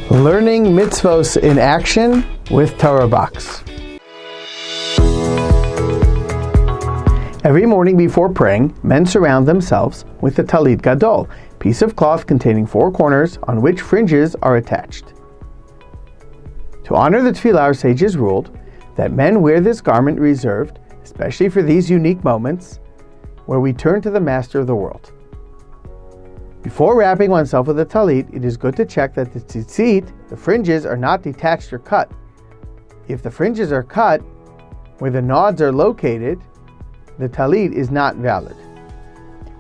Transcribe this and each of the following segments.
Learning mitzvos in action with Torah-Box. Every morning before praying, men surround themselves with the Tallit Gadol, piece of cloth containing 4 corners on which fringes are attached. To honor the tefillah, our sages ruled that men wear this garment reserved, especially for these unique moments, where we turn to the Master of the world. Before wrapping oneself with a talit, it is good to check that the tzitzit, the fringes, are not detached or cut. If the fringes are cut, where the nods are located, the talit is not valid.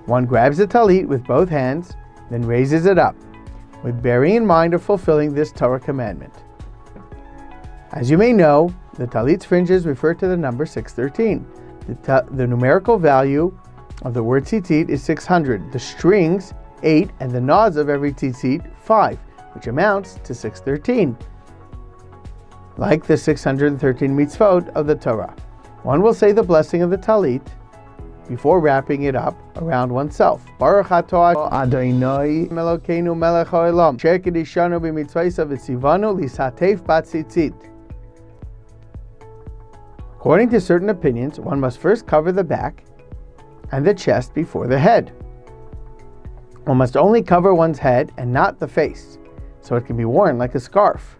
One grabs the talit with both hands, then raises it up, with bearing in mind of fulfilling this Torah commandment. As you may know, the talit's fringes refer to the number 613. The numerical value of the word tzitzit is 600. The strings 8, and the nods of every tzitzit 5, which amounts to 613. Like the 613 mitzvot of the Torah, one will say the blessing of the talit before wrapping it up around oneself. Baruch atah Adonai Elokeinu melech haolam, asher kedishanu b'mitzvosav v'tzivanu lisatef batzitzit. According to certain opinions, one must first cover the back and the chest before the head. One must only cover one's head and not the face, so it can be worn like a scarf.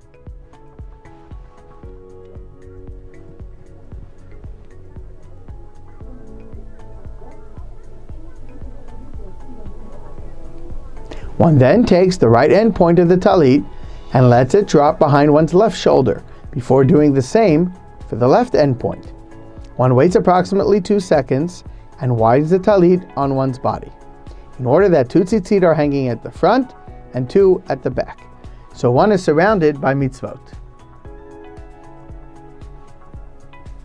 One then takes the right end point of the talit and lets it drop behind one's left shoulder before doing the same for the left end point. One waits approximately 2 seconds and widens the talit on one's body, in order that 2 tzitzit are hanging at the front and 2 at the back. So one is surrounded by mitzvot.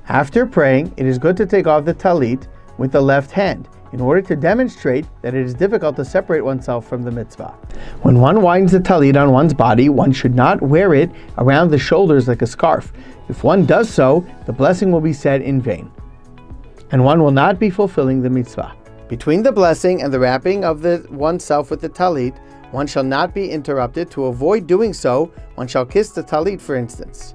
After praying, it is good to take off the talit with the left hand, in order to demonstrate that it is difficult to separate oneself from the mitzvah. When one winds the talit on one's body, one should not wear it around the shoulders like a scarf. If one does so, the blessing will be said in vain, and one will not be fulfilling the mitzvah. Between the blessing and the wrapping of oneself with the talit, one shall not be interrupted. To avoid doing so, one shall kiss the talit, for instance.